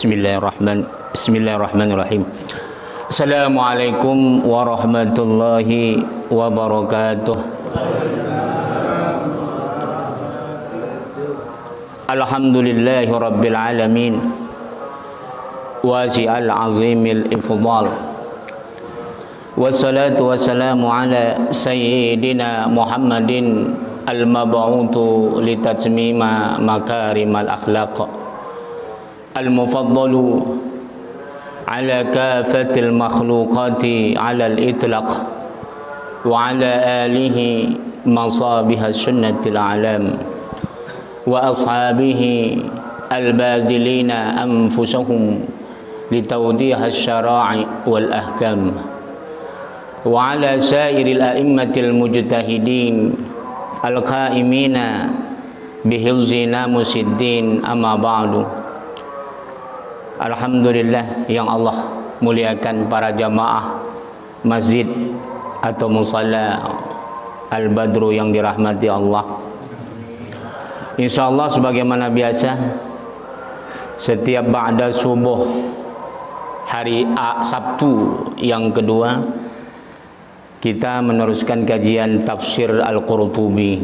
Bismillahirrahmanirrahim. Assalamualaikum warahmatullahi wabarakatuh. Alhamdulillahi rabbil alamin, wasi'al azimil ifdal, wassalatu wassalamu ala sayyidina Muhammadin al-mab'utu litatmima makarimal akhlaq, al-mufaddalu ala kafatil makhluqati ala al-itlaq, wa ala alihi masabiha sunnatil alam, wa ashabihi al-badilina anfusahum litawdiha syara'i wal ahkam, wa ala sairil a'immatil mujtahidin al-qaimina bihifzi namusiddin, amma ba'du. Alhamdulillah yang Allah muliakan para jamaah masjid atau musalla Al-Badru yang dirahmati Allah. InsyaAllah sebagaimana biasa, setiap ba'da subuh hari Sabtu yang kedua, kita meneruskan kajian tafsir Al-Qurtubi.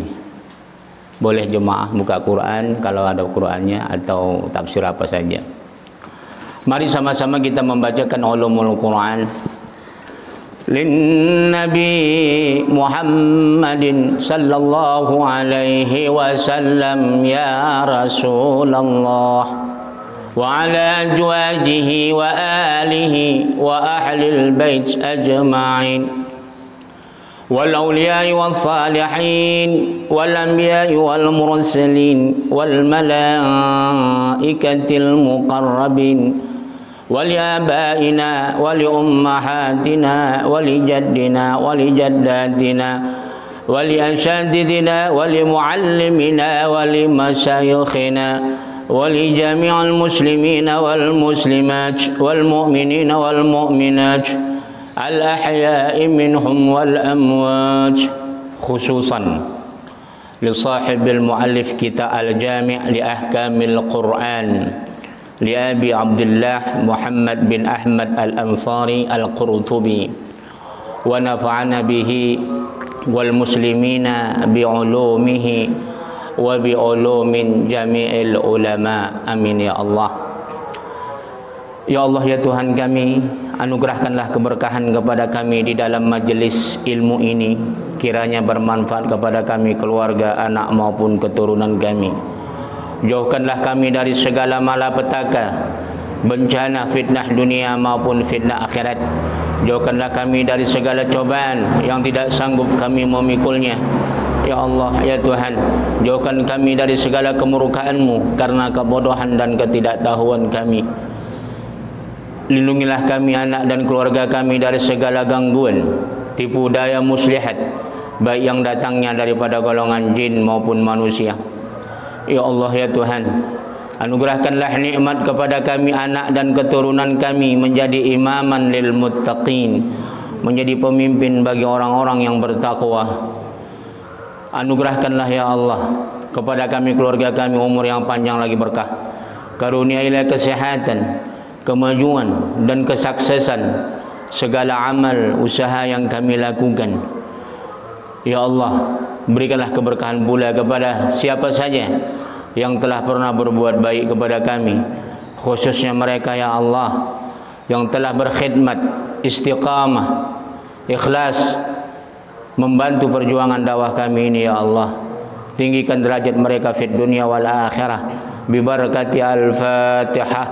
Boleh jemaah buka Quran kalau ada Qurannya, atau tafsir apa saja. Mari sama-sama kita membacakan ulumul Quran. Lin Nabi Muhammadin sallallahu alaihi wasallam ya Rasulullah, wa ala azwajihi wa alihi wa ahlil bait ajma'in, wal awliya'i was salihin wal anbiya'i wal mursalin wal malaikatil muqarrabin, wali abaina wali ummahatina wali jaddina wali jaddatina wali asyadidina wali muallimina wali masyayikhina wali jami'al muslimina wal muslimat wal mu'minina wal mu'minat al ahya'i minhum wal amwat, khususan li sahibil muallif kitab al-jami' li ahkamil Quran li Abi Abdullah Muhammad bin Ahmad al-Ansari al-Qurtubi, wa nafa'ana bihi wal muslimina bi ulumihi wa bi ulumin jami'il ulama, amin ya Allah. Ya Allah, ya Tuhan kami, anugerahkanlah keberkahan kepada kami di dalam majelis ilmu ini, kiranya bermanfaat kepada kami, keluarga, anak maupun keturunan kami. Jauhkanlah kami dari segala malapetaka, bencana, fitnah dunia maupun fitnah akhirat. Jauhkanlah kami dari segala cobaan yang tidak sanggup kami memikulnya. Ya Allah, ya Tuhan, jauhkan kami dari segala kemurkaan-Mu karena kebodohan dan ketidaktahuan kami. Lindungilah kami, anak dan keluarga kami dari segala gangguan, tipu daya muslihat, baik yang datangnya daripada golongan jin maupun manusia. Ya Allah, ya Tuhan, anugerahkanlah nikmat kepada kami, anak dan keturunan kami, menjadi imaman lil muttaqin, menjadi pemimpin bagi orang-orang yang bertakwa. Anugerahkanlah ya Allah kepada kami, keluarga kami, umur yang panjang lagi berkah. Karuniailah kesehatan, kemajuan dan kesuksesan segala amal usaha yang kami lakukan. Ya Allah, berikanlah keberkahan pula kepada siapa saja yang telah pernah berbuat baik kepada kami, khususnya mereka ya Allah yang telah berkhidmat, istiqamah, ikhlas membantu perjuangan dakwah kami ini ya Allah. Tinggikan derajat mereka fid dunia wal akhirah bi barakati al-Fatihah.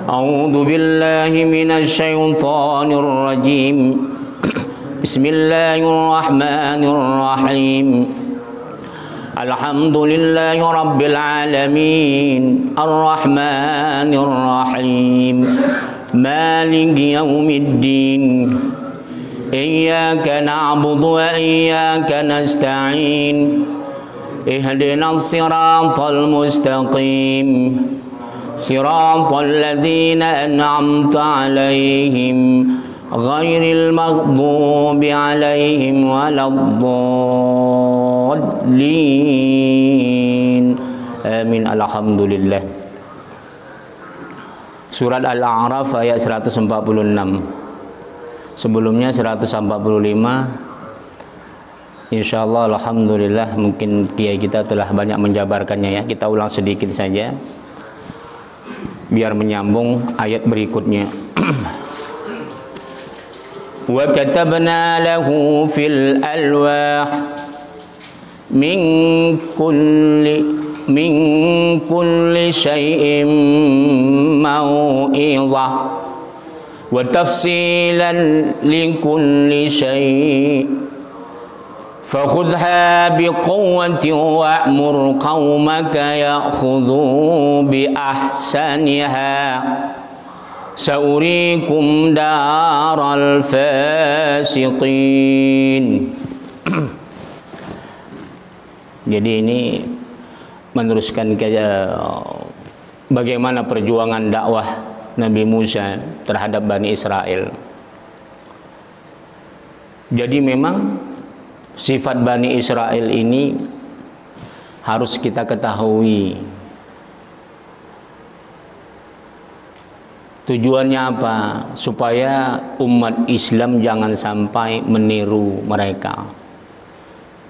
A'udzu billahi minasy syaithanir rajim. Bismillahirrahmanirrahim. Alhamdulillahi rabbil alamin, arrahmanir rahim, maliki yaumiddin, iyyaka na'budu wa iyyaka nasta'in, ihdinas siratal mustaqim, siratal ladzina an'amta 'alaihim ghairil maghdubi 'alaihim waladdallin. Amin. Alhamdulillah. Surat Al-A'raf ayat 146. Sebelumnya 145. Insyaallah, alhamdulillah, mungkin kiai kita telah banyak menjabarkannya ya. Kita ulang sedikit saja biar menyambung ayat berikutnya. Wa katabna lahu fil alwah min kulli syai'in mau'izah wa tafsilan li kulli syai'. فخذها بقوة وأمر قومك يأخذوا بأحسنها سأريكم دار الفاسقين. Jadi ini meneruskan bagaimana perjuangan dakwah Nabi Musa terhadap Bani Israel. Jadi memang sifat Bani Israel ini harus kita ketahui. Tujuannya apa? Supaya umat Islam jangan sampai meniru mereka.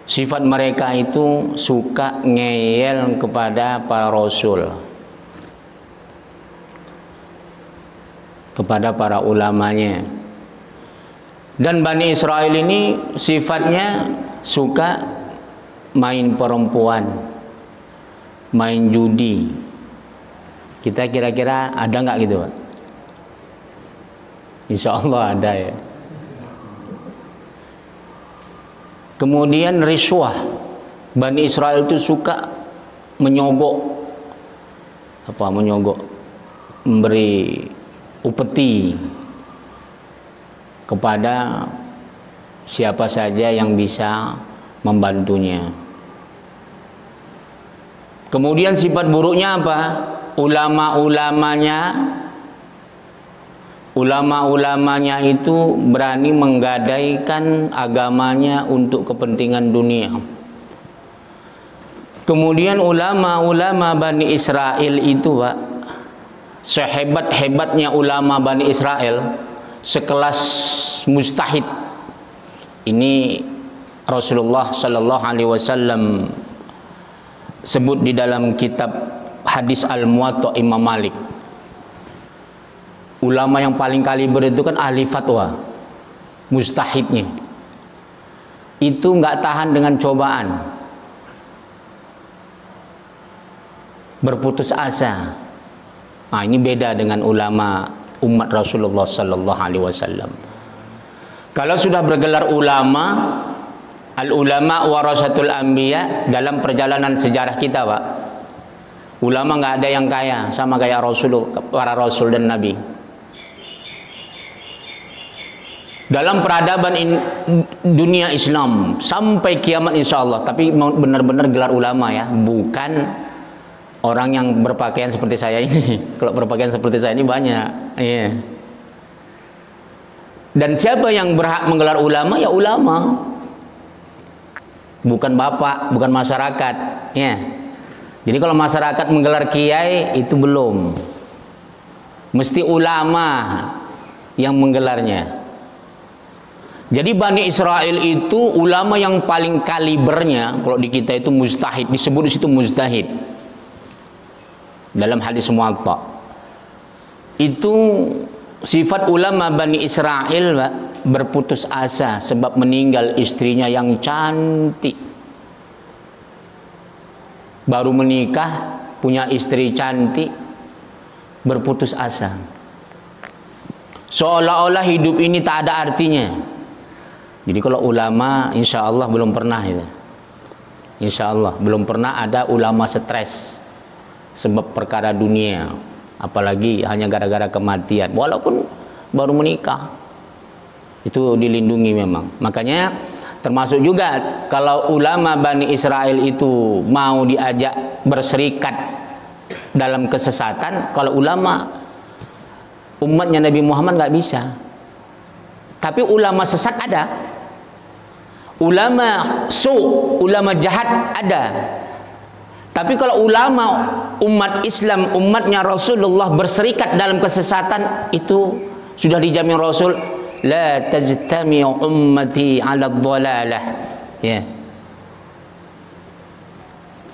Sifat mereka itu suka ngeyel kepada para rasul, kepada para ulamanya. Dan Bani Israel ini sifatnya suka main perempuan, main judi. Kita kira-kira ada nggak gitu, Pak? Insya Allah ada ya. Kemudian riswah. Bani Israel itu suka menyogok, memberi upeti kepada siapa saja yang bisa membantunya. Kemudian sifat buruknya apa? Ulama-ulamanya itu berani menggadaikan agamanya untuk kepentingan dunia. Kemudian ulama-ulama Bani Israel itu, Pak, sehebat-hebatnya ulama Bani Israel, sekelas mujtahid. Ini Rasulullah Sallallahu Alaihi Wasallam sebut di dalam kitab hadis Al-Muwatta Imam Malik. Ulama yang paling kaliber itu kan ahli fatwa, mujtahidnya. Itu nggak tahan dengan cobaan, berputus asa. Nah, ini beda dengan ulama umat Rasulullah Sallallahu Alaihi Wasallam. Kalau sudah bergelar ulama, al-ulama warasatul anbiya, dalam perjalanan sejarah kita, Pak, ulama nggak ada yang kaya sama kayak para rasul dan nabi. Dalam peradaban dunia Islam sampai kiamat insya Allah, tapi benar-benar gelar ulama ya, bukan orang yang berpakaian seperti saya ini. Kalau berpakaian seperti saya ini banyak. Iya. Dan siapa yang berhak menggelar ulama? Ya ulama. Bukan bapak, bukan masyarakat. Ya. Jadi kalau masyarakat menggelar kiai itu belum. Mesti ulama yang menggelarnya. Jadi Bani Israel itu ulama yang paling kalibernya, kalau di kita itu mujtahid, disebut di situ mujtahid. Dalam hadis Muwatta itu sifat ulama Bani Israel, Pak, berputus asa sebab meninggal istrinya yang cantik. Baru menikah, punya istri cantik, berputus asa. Seolah-olah hidup ini tak ada artinya. Jadi kalau ulama insya Allah belum pernah itu. Insya Allah belum pernah ada ulama stres sebab perkara dunia, apalagi hanya gara-gara kematian, walaupun baru menikah, itu dilindungi memang. Makanya termasuk juga kalau ulama Bani Israel itu mau diajak berserikat dalam kesesatan, kalau ulama umatnya Nabi Muhammad nggak bisa. Tapi ulama sesat ada, ulama ulama jahat ada. Tapi kalau ulama umat Islam, umatnya Rasulullah berserikat dalam kesesatan, itu sudah dijamin Rasul, la tajtami'u ummati 'ala dhalalah. Ya.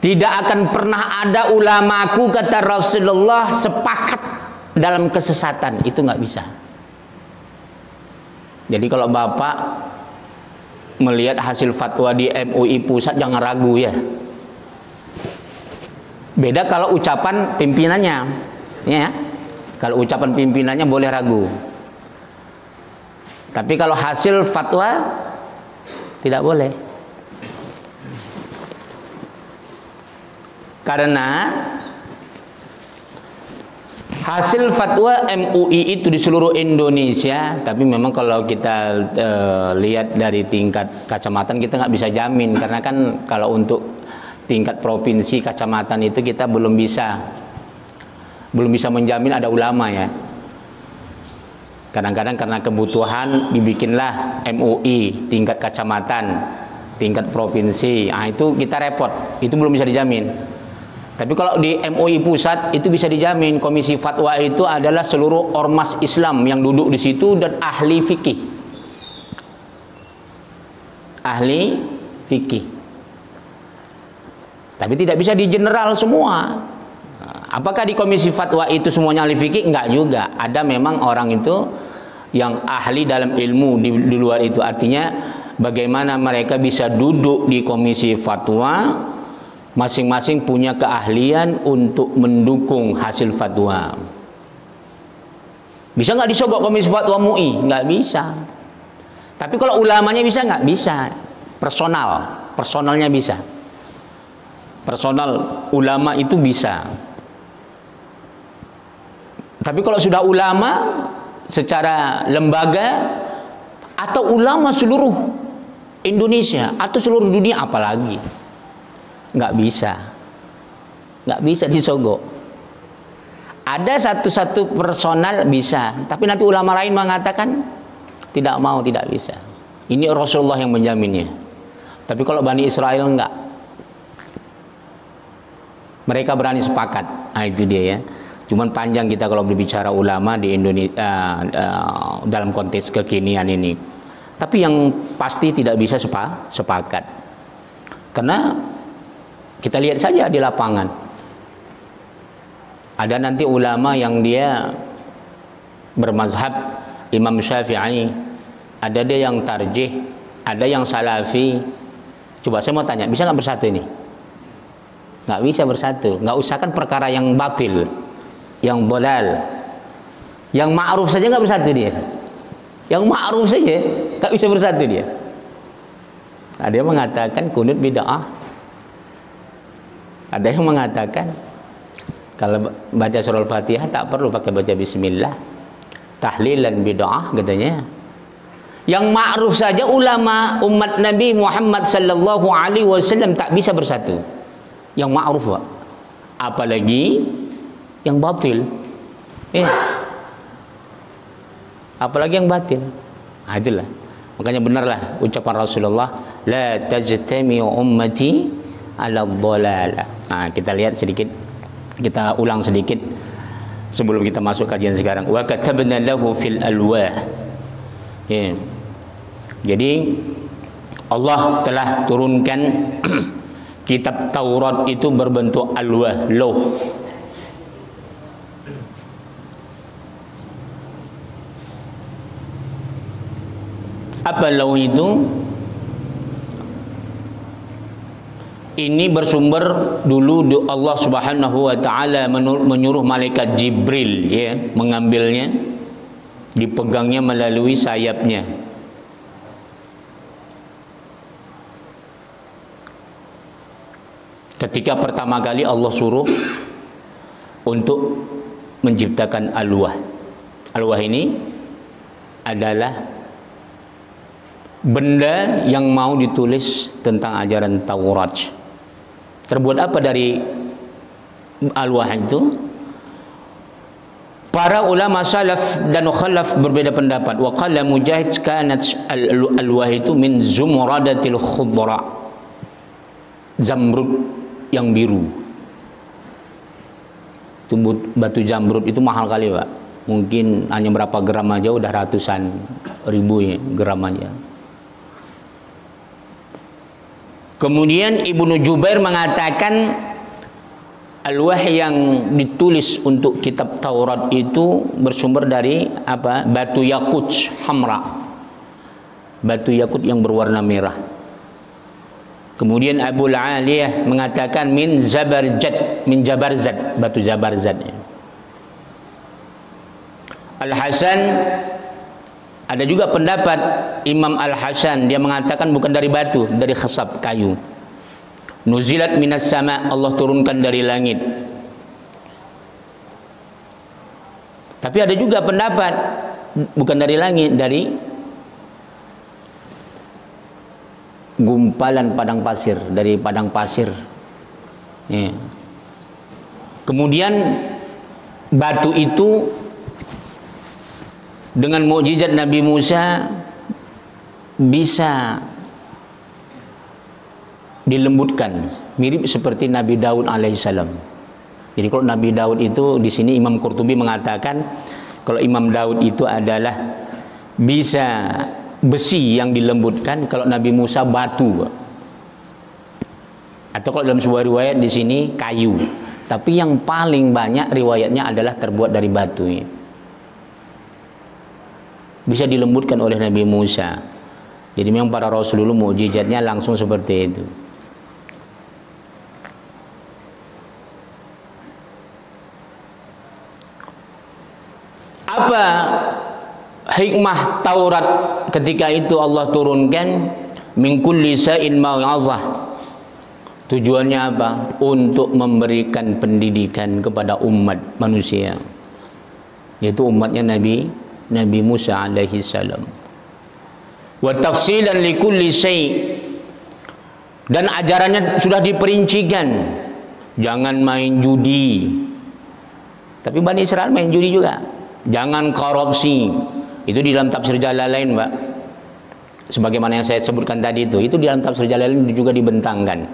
Tidak akan pernah ada ulamaku, kata Rasulullah, sepakat dalam kesesatan. Itu nggak bisa. Jadi kalau Bapak melihat hasil fatwa di MUI pusat, jangan ragu ya. Beda kalau ucapan pimpinannya, ya. Kalau ucapan pimpinannya boleh ragu. Tapi kalau hasil fatwa tidak boleh. Karena hasil fatwa MUI itu di seluruh Indonesia, tapi memang kalau kita lihat dari tingkat kecamatan kita nggak bisa jamin, karena kan kalau untuk tingkat provinsi kecamatan itu kita belum bisa menjamin ada ulama ya. Kadang-kadang karena kebutuhan dibikinlah MUI tingkat kecamatan, tingkat provinsi. Ah, itu kita repot, itu belum bisa dijamin. Tapi kalau di MUI pusat itu bisa dijamin. Komisi fatwa itu adalah seluruh ormas Islam yang duduk di situ dan ahli fikih. Ahli fikih. Tapi tidak bisa di general semua. Apakah di komisi fatwa itu semuanya ahli fikih? Enggak juga. Ada memang orang itu yang ahli dalam ilmu di luar itu. Artinya bagaimana mereka bisa duduk di komisi fatwa, masing-masing punya keahlian untuk mendukung hasil fatwa. Bisa nggak disogok komisi fatwa MUI? Nggak bisa. Tapi kalau ulamanya bisa nggak? Bisa. Personalnya bisa. Personal ulama itu bisa. Tapi kalau sudah ulama secara lembaga atau ulama seluruh Indonesia atau seluruh dunia, apalagi nggak bisa disogok. Ada satu personal bisa, tapi nanti ulama lain mengatakan tidak mau, tidak bisa. Ini Rasulullah yang menjaminnya. Tapi kalau Bani Israel enggak, mereka berani sepakat. Nah, itu dia ya. Cuman panjang kita kalau berbicara ulama di Indonesia dalam konteks kekinian ini. Tapi yang pasti tidak bisa sepakat, karena kita lihat saja di lapangan. Ada nanti ulama yang dia bermazhab Imam Syafi'i, ada dia yang tarjih, ada yang salafi. Coba saya mau tanya, bisa nggak bersatu ini? Nggak bisa bersatu. Nggak usahkan perkara yang batil, yang bolal, yang ma'ruf saja nggak bersatu dia. Yang ma'ruf saja nggak bisa bersatu dia. Ada yang mengatakan kunut bid'ah. Ada yang mengatakan kalau baca surah Al-Fatihah tak perlu pakai baca bismillah, tahlilan bid'ah katanya. Yang ma'ruf saja ulama umat Nabi Muhammad sallallahu alaihi wasallam tak bisa bersatu. Yang ma'ruf, Pak. Apalagi yang batil. Apalagi yang batil. Nah, itulah. Makanya benarlah ucapan Rasulullah, la tajtami'u ummati 'ala dhalalah. Nah, kita lihat sedikit, kita ulang sedikit sebelum kita masuk kajian sekarang. Wa katabna lahu fil alwah. Ya. Jadi Allah telah turunkan kitab Taurat itu berbentuk alwah, lauh. Apa lauh itu? Ini bersumber dulu Allah Subhanahu wa taala menyuruh malaikat Jibril ya, mengambilnya, dipegangnya melalui sayapnya. Ketika pertama kali Allah suruh untuk menciptakan alwah. Alwah ini adalah benda yang mau ditulis tentang ajaran Taurat. Terbuat apa dari alwah itu? Para ulama salaf dan khalaf berbeda pendapat. Wa qala Mujahid kanat alwah itu min zumradatil khudra, zamrud yang biru. Itu batu jamrud itu mahal kali Pak. Mungkin hanya berapa gram aja udah ratusan ribu ya, gram aja. Kemudian Ibnu Jubair mengatakan al-wahyi yang ditulis untuk kitab Taurat itu bersumber dari apa? Batu yakut hamra. Batu yakut yang berwarna merah. Kemudian Abu Aliyah mengatakan min Jabarzad, batu Jabarzad. Al-Hasan, ada juga pendapat Imam Al-Hasan, dia mengatakan bukan dari batu, dari khasab, kayu. Nuzilat minas sama, Allah turunkan dari langit. Tapi ada juga pendapat bukan dari langit, dari gumpalan padang pasir, dari padang pasir. Ya. Kemudian batu itu dengan mukjizat Nabi Musa bisa dilembutkan, mirip seperti Nabi Daud alaihissalam. Jadi kalau Nabi Daud itu di sini Imam Qurtubi mengatakan kalau Imam Daud itu adalah bisa besi yang dilembutkan, kalau Nabi Musa batu. Atau kalau dalam sebuah riwayat di sini kayu. Tapi yang paling banyak riwayatnya adalah terbuat dari batu. Bisa dilembutkan oleh Nabi Musa. Jadi memang para rasul dulu mukjizatnya langsung seperti itu. Apa hikmah Taurat ketika itu Allah turunkan min kulli sa'in mau'izah? Tujuannya apa? Untuk memberikan pendidikan kepada umat manusia, yaitu umatnya Nabi Musa alaihi salam. Wa tafsilan li kulli syai', dan ajarannya sudah diperincikan. Jangan main judi. Tapi Bani Israel main judi juga. Jangan korupsi. Itu di dalam tafsir Jalalain, Pak. Sebagaimana yang saya sebutkan tadi itu di dalam tafsir Jalalain juga dibentangkan.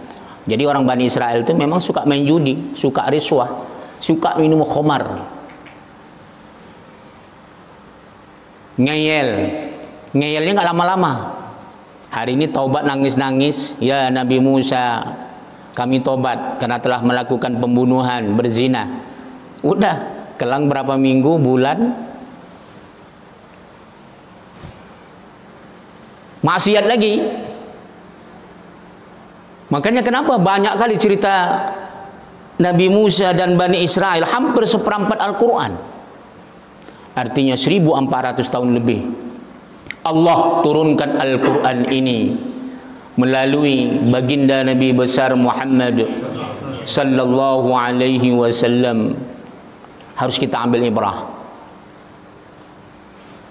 Jadi orang Bani Israel itu memang suka main judi, suka riswah, suka minum khamar. Ngeyelnya nggak lama-lama. Hari ini taubat nangis-nangis, ya Nabi Musa, kami tobat karena telah melakukan pembunuhan, berzina. Udah, kelang berapa minggu, bulan, maksiat lagi. Makanya kenapa banyak kali cerita Nabi Musa dan Bani Israel, hampir seperempat Al-Quran. Artinya 1400 tahun lebih Allah turunkan Al-Quran ini melalui baginda Nabi besar Muhammad sallallahu alaihi wasallam. Harus kita ambil ibrah.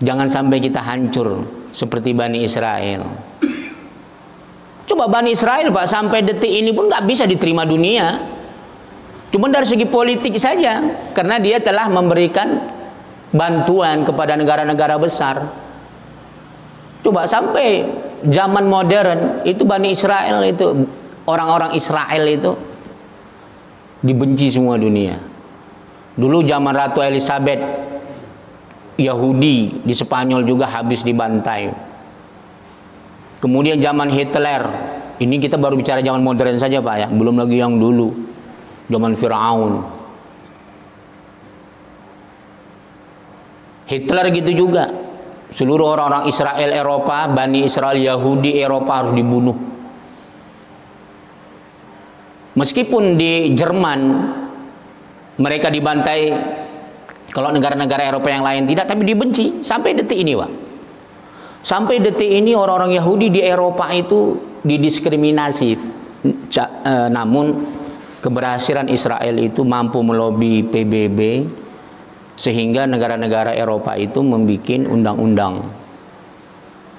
Jangan sampai kita hancur seperti Bani Israel. Coba Bani Israel, Pak, sampai detik ini pun nggak bisa diterima dunia. Cuma dari segi politik saja, karena dia telah memberikan bantuan kepada negara-negara besar. Coba sampai zaman modern itu Bani Israel itu, orang-orang Israel itu dibenci semua dunia. Dulu zaman Ratu Elizabeth, Yahudi di Spanyol juga habis dibantai. Kemudian zaman Hitler, ini kita baru bicara zaman modern saja Pak ya, belum lagi yang dulu, zaman Firaun. Hitler gitu juga, seluruh orang-orang Israel Eropa, Bani Israel Yahudi Eropa harus dibunuh. Meskipun di Jerman mereka dibantai, kalau negara-negara Eropa yang lain tidak, tapi dibenci sampai detik ini Pak. Sampai detik ini orang-orang Yahudi di Eropa itu didiskriminasi. Namun keberhasilan Israel itu mampu melobi PBB sehingga negara-negara Eropa itu membuat undang-undang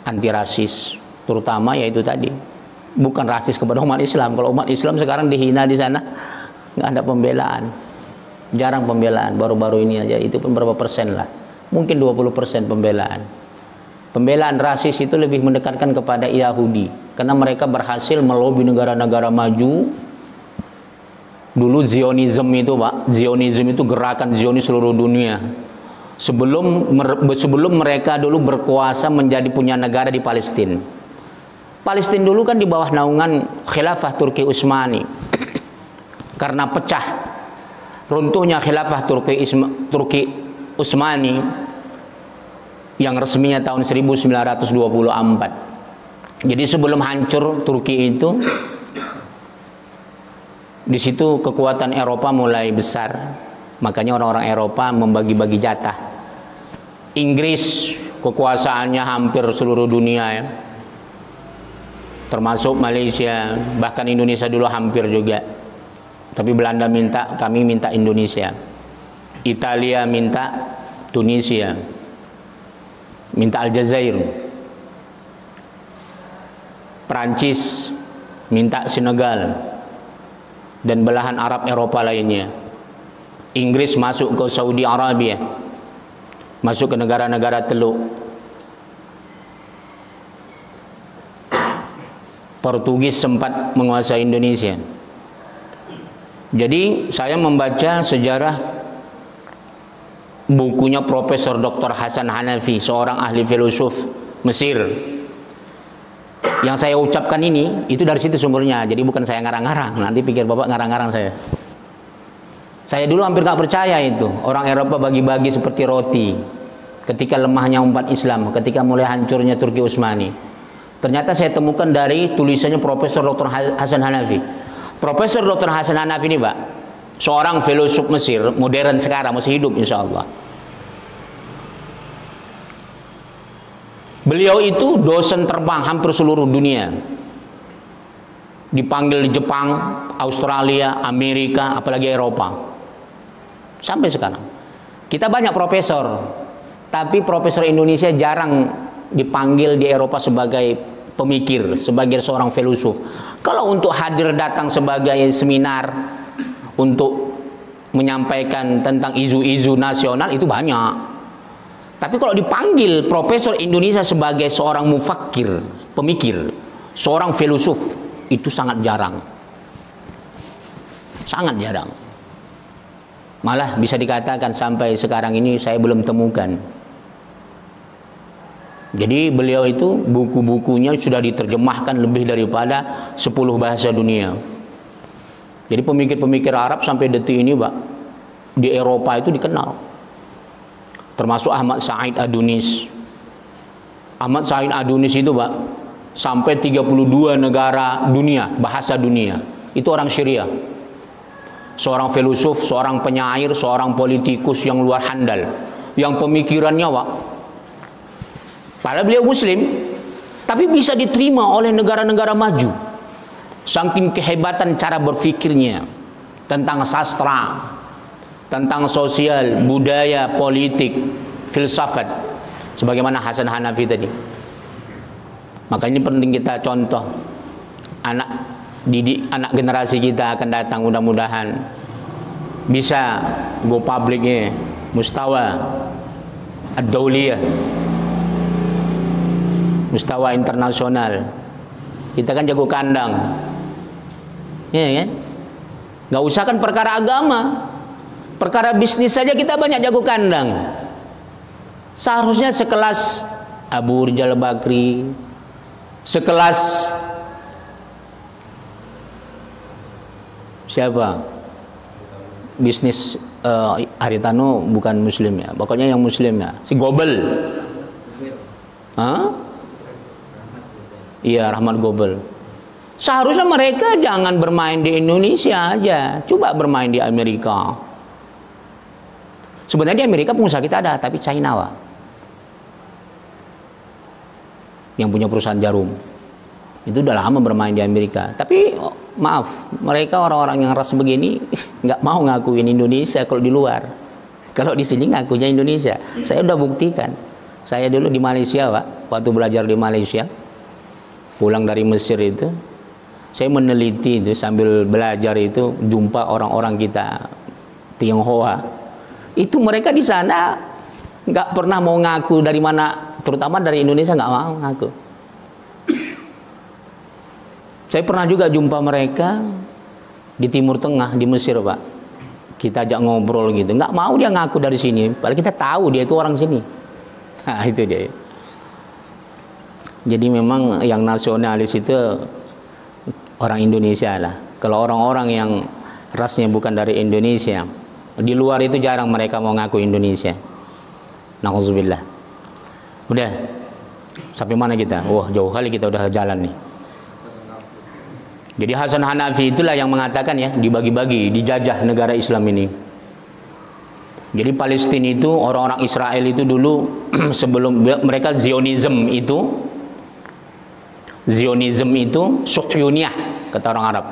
anti rasis, terutama yaitu tadi bukan rasis kepada umat Islam. Kalau umat Islam sekarang dihina di sana, nggak ada pembelaan, jarang pembelaan. Baru-baru ini aja itu pun berapa persen lah, mungkin 20% pembelaan. Pembelaan rasis itu lebih mendekatkan kepada Yahudi karena mereka berhasil melobi negara-negara maju Dulu Zionism itu, Pak, Zionism itu gerakan Zionis seluruh dunia. Sebelum mereka dulu berkuasa menjadi punya negara di Palestina. Palestina dulu kan di bawah naungan Khilafah Turki Utsmani. Karena pecah, runtuhnya Khilafah Turki Utsmani yang resminya tahun 1924. Jadi sebelum hancur Turki itu, di situ kekuatan Eropa mulai besar. Makanya orang-orang Eropa membagi-bagi jatah. Inggris kekuasaannya hampir seluruh dunia ya, termasuk Malaysia, bahkan Indonesia dulu hampir juga. Tapi Belanda minta, kami minta Indonesia. Italia minta Tunisia, minta Aljazair. Prancis minta Senegal dan belahan Arab Eropa lainnya. Inggris masuk ke Saudi Arabia, masuk ke negara-negara Teluk. Portugis sempat menguasai Indonesia. Jadi saya membaca sejarah bukunya Profesor Dr. Hasan Hanafi, seorang ahli filosof Mesir. Yang saya ucapkan ini, itu dari situ sumbernya. Jadi bukan saya ngarang-ngarang. Nanti pikir Bapak ngarang-ngarang saya. Saya dulu hampir gak percaya itu. Orang Eropa bagi-bagi seperti roti. Ketika lemahnya umat Islam, ketika mulai hancurnya Turki Utsmani. Ternyata saya temukan dari tulisannya Profesor Dr. Hasan Hanafi. Profesor Dr. Hasan Hanafi ini, Pak, seorang filosof Mesir, modern sekarang, masih hidup insya Allah. Beliau itu dosen terbang hampir seluruh dunia. Dipanggil di Jepang, Australia, Amerika, apalagi Eropa. Sampai sekarang. Kita banyak profesor, tapi profesor Indonesia jarang dipanggil di Eropa sebagai pemikir, sebagai seorang filosof. Kalau untuk hadir datang sebagai seminar untuk menyampaikan tentang isu-isu nasional itu banyak. Tapi kalau dipanggil profesor Indonesia sebagai seorang mufakir, pemikir, seorang filosof, itu sangat jarang. Sangat jarang. Malah bisa dikatakan sampai sekarang ini saya belum temukan. Jadi beliau itu buku-bukunya sudah diterjemahkan lebih daripada 10 bahasa dunia. Jadi pemikir-pemikir Arab sampai detik ini, Pak, di Eropa itu dikenal. Termasuk Ahmad Said Adunis. Ahmad Said Adunis itu, Pak, sampai 32 negara dunia, bahasa dunia. Itu orang Syria. Seorang filosof, seorang penyair, seorang politikus yang luar handal. Yang pemikirannya, Pak, padahal beliau Muslim, tapi bisa diterima oleh negara-negara maju. Saking kehebatan cara berfikirnya tentang sastra, tentang sosial, budaya, politik, filsafat, sebagaimana Hasan Hanafi tadi. Maka ini penting kita contoh. Anak didik, anak generasi kita akan datang mudah-mudahan bisa go publiknya, mustawa ad-dauliyah, mustawa internasional. Kita kan jago kandang, ya kan? Gak usah kan perkara agama, perkara bisnis saja kita banyak jago kandang. Seharusnya sekelas Abu Rijal Bakri, sekelas siapa? Bisnis Haritano bukan Muslim ya, pokoknya yang Muslim ya, si Gobel. Hah? Iya, Rahmat Gobel. Seharusnya mereka jangan bermain di Indonesia aja, coba bermain di Amerika. Sebenarnya di Amerika pengusaha kita ada, tapi China, Pak, yang punya perusahaan jarum itu udah lama bermain di Amerika. Tapi maaf, mereka orang-orang yang ras begini nggak mau ngakuin Indonesia kalau di luar. Kalau di sini ngakunya Indonesia. Saya udah buktikan. Saya dulu di Malaysia, Pak, waktu belajar di Malaysia, pulang dari Mesir itu, saya meneliti itu sambil belajar itu, jumpa orang-orang kita Tionghoa. Itu mereka di sana nggak pernah mau ngaku dari mana, terutama dari Indonesia nggak mau ngaku. Saya pernah juga jumpa mereka di Timur Tengah, di Mesir, Pak. Kita ajak ngobrol gitu, nggak mau dia ngaku dari sini. Padahal kita tahu dia itu orang sini. Nah, itu dia. Jadi memang yang nasionalis itu orang Indonesia lah. Kalau orang-orang yang rasnya bukan dari Indonesia, di luar itu jarang mereka mau ngaku Indonesia. Nauzubillah. Udah, sampai mana kita? Wah, jauh kali kita udah jalan nih. Jadi Hasan Hanafi itulah yang mengatakan ya, dibagi-bagi, dijajah negara Islam ini. Jadi Palestina itu, orang-orang Israel itu dulu sebelum mereka Zionism itu Suhyuniyah kata orang Arab.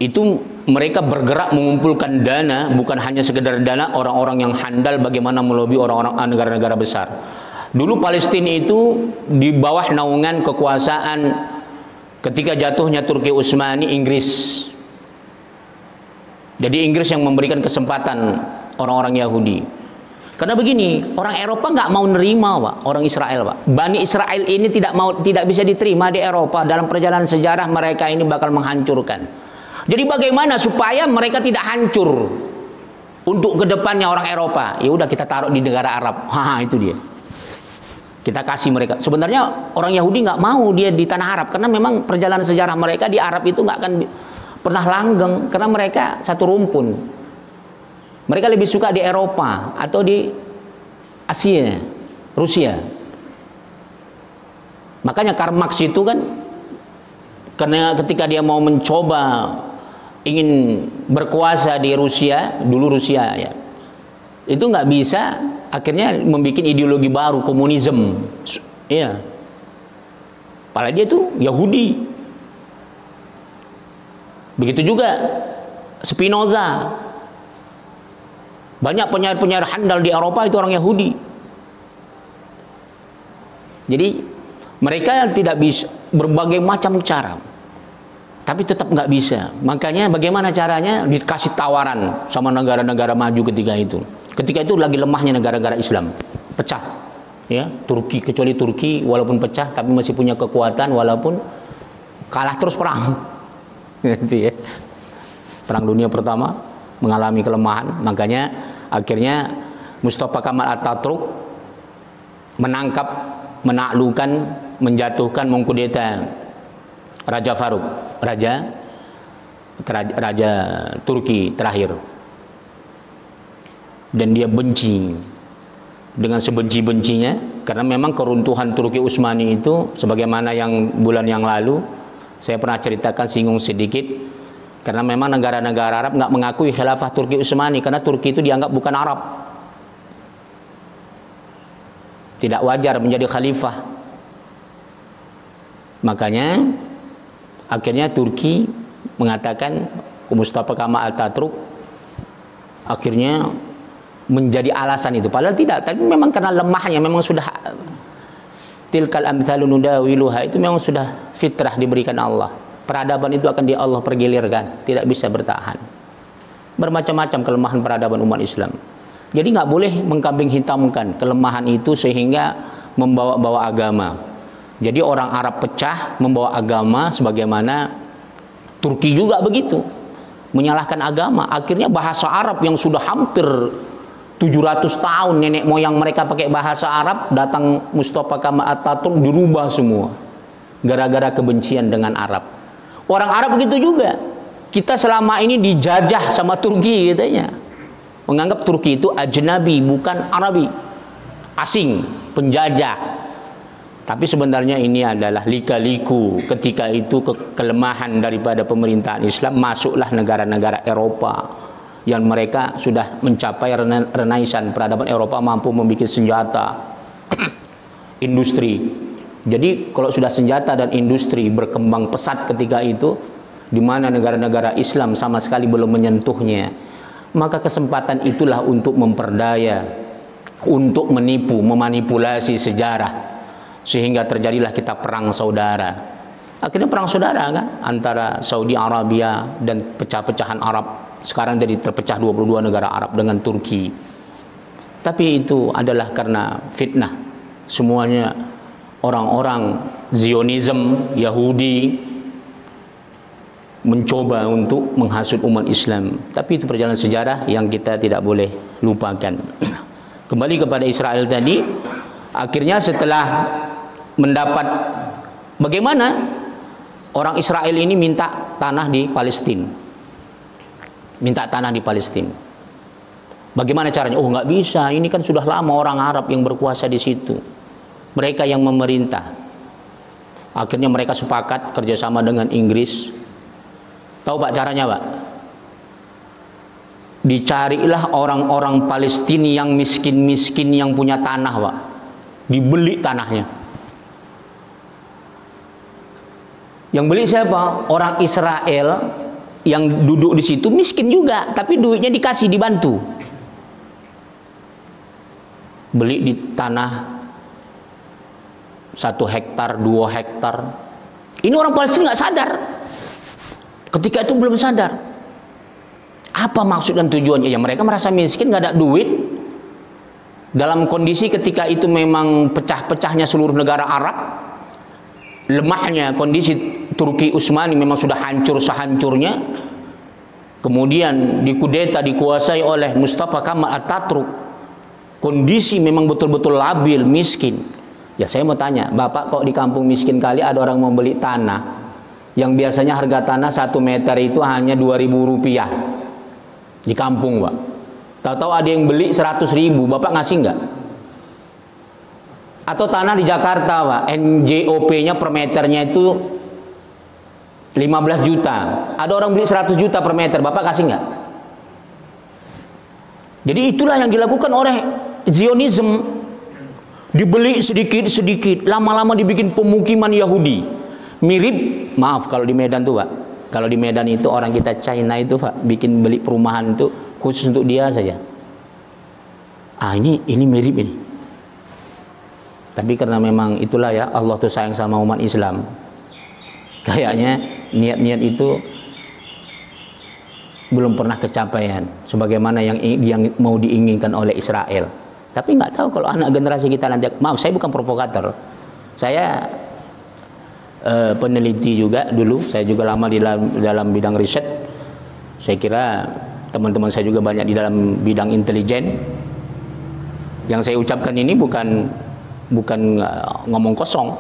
Itu mereka bergerak mengumpulkan dana, bukan hanya sekedar dana, orang-orang yang handal bagaimana melobi orang-orang negara-negara besar. Dulu Palestina itu di bawah naungan kekuasaan ketika jatuhnya Turki Utsmani, Inggris. Jadi Inggris yang memberikan kesempatan orang-orang Yahudi. Karena begini, orang Eropa nggak mau nerima, Pak, orang Israel, Pak. Bani Israel ini tidak bisa diterima di Eropa. Dalam perjalanan sejarah mereka ini bakal menghancurkan. Jadi bagaimana supaya mereka tidak hancur untuk kedepannya orang Eropa? Ya udah kita taruh di negara Arab. Itu dia. Kita kasih mereka. Sebenarnya orang Yahudi nggak mau dia di tanah Arab karena memang perjalanan sejarah mereka di Arab itu nggak akan pernah langgeng karena mereka satu rumpun. Mereka lebih suka di Eropa atau di Asia, Rusia. Makanya Karl Marx itu kan karena ketika dia mau mencoba ingin berkuasa di Rusia, dulu Rusia ya, itu nggak bisa, akhirnya membuat ideologi baru, komunisme. Iya. Padahal dia itu Yahudi. Begitu juga Spinoza. Banyak penyair-penyair handal di Eropa itu orang Yahudi. Jadi mereka tidak bisa berbagai macam cara, tapi tetap nggak bisa. Makanya bagaimana caranya? Dikasih tawaran sama negara-negara maju ketika itu. Ketika itu lagi lemahnya negara-negara Islam, pecah. Ya, Turki, kecuali Turki walaupun pecah tapi masih punya kekuatan walaupun kalah terus perang. Gitu ya. Perang Dunia Pertama mengalami kelemahan, makanya akhirnya Mustafa Kamal Atatürk menangkap, menaklukkan, menjatuhkan, mengkudeta Raja Faruk, raja Turki terakhir. Dan dia benci dengan sebenci-bencinya karena memang keruntuhan Turki Utsmani itu sebagaimana yang bulan yang lalu saya pernah ceritakan, singgung sedikit. Karena memang negara-negara Arab nggak mengakui khilafah Turki Utsmani karena Turki itu dianggap bukan Arab, tidak wajar menjadi khalifah. Makanya akhirnya Turki mengatakan Mustafa Kamal Atatürk akhirnya menjadi alasan itu. Padahal tidak, tapi memang karena lemahnya, memang sudah tilkal amtsalu nudawiluha, itu memang sudah fitrah diberikan Allah. Peradaban itu akan Allah pergilirkan, tidak bisa bertahan. Bermacam-macam kelemahan peradaban umat Islam. Jadi nggak boleh mengkambing hitamkan kelemahan itu sehingga membawa-bawa agama. Jadi orang Arab pecah membawa agama, sebagaimana Turki juga begitu, menyalahkan agama. Akhirnya bahasa Arab yang sudah hampir 700 tahun nenek moyang mereka pakai bahasa Arab, datang Mustafa Kamal Atatürk dirubah semua gara-gara kebencian dengan Arab. Orang Arab begitu juga. Kita selama ini dijajah sama Turki katanya. Menganggap Turki itu ajnabi, bukan Arabi. Asing, penjajah. Tapi sebenarnya ini adalah lika-liku. Ketika itu kelemahan daripada pemerintahan Islam, masuklah negara-negara Eropa yang mereka sudah mencapai Renaissance. Peradaban Eropa mampu membuat senjata, industri. Jadi kalau sudah senjata dan industri berkembang pesat ketika itu, di mana negara-negara Islam sama sekali belum menyentuhnya, maka kesempatan itulah untuk memperdaya, untuk menipu, memanipulasi sejarah, sehingga terjadilah kita perang saudara. Akhirnya perang saudara kan antara Saudi Arabia dan pecah-pecahan Arab. Sekarang jadi terpecah 22 negara Arab dengan Turki. Tapi itu adalah karena fitnah. Semuanya orang-orang Zionism, Yahudi, mencoba untuk menghasut umat Islam. Tapi itu perjalanan sejarah yang kita tidak boleh lupakan. Kembali kepada Israel tadi, akhirnya setelah mendapat bagaimana orang Israel ini minta tanah di Palestina. Minta tanah di Palestina. Bagaimana caranya? Oh, nggak bisa. Ini kan sudah lama orang Arab yang berkuasa di situ. Mereka yang memerintah. Akhirnya mereka sepakat kerjasama dengan Inggris. Tahu Pak caranya Pak? Dicarilah orang-orang Palestina yang miskin-miskin yang punya tanah Pak. Dibeli tanahnya. Yang beli siapa? Orang Israel yang duduk di situ miskin juga, tapi duitnya dikasih, dibantu. Beli di tanah 1 hektar, 2 hektar. Ini orang Palestina nggak sadar. Ketika itu belum sadar. Apa maksud dan tujuannya? Ya mereka merasa miskin, nggak ada duit. Dalam kondisi ketika itu memang pecah-pecahnya seluruh negara Arab, lemahnya kondisi Turki Utsmani memang sudah hancur sehancurnya. Kemudian dikudeta, dikuasai oleh Mustafa Kemal Atatürk. Kondisi memang betul-betul labil, miskin. Ya saya mau tanya, Bapak kok di kampung miskin kali ada orang mau beli tanah yang biasanya harga tanah 1 meter itu hanya 2.000 rupiah di kampung Pak. Tahu-tahu ada yang beli 100.000, Bapak ngasih nggak? Atau tanah di Jakarta Pak, NJOP-nya per meternya itu 15 juta. Ada orang beli 100 juta per meter, Bapak kasih nggak? Jadi itulah yang dilakukan oleh Zionisme. Dibeli sedikit-sedikit, lama-lama dibikin pemukiman Yahudi. Mirip, maaf kalau di Medan tuh Pak, kalau di Medan itu orang kita China itu Pak, bikin beli perumahan itu khusus untuk dia saja. Ini mirip ini. Tapi karena memang itulah ya, Allah tuh sayang sama umat Islam. Kayaknya niat-niat itu belum pernah kecapaian sebagaimana yang mau diinginkan oleh Israel. Tapi nggak tahu kalau anak generasi kita nanti. Maaf, saya bukan provokator. Saya peneliti juga dulu. Saya juga lama di dalam bidang riset. Saya kira teman-teman saya juga banyak di dalam bidang intelijen. Yang saya ucapkan ini bukan ngomong kosong.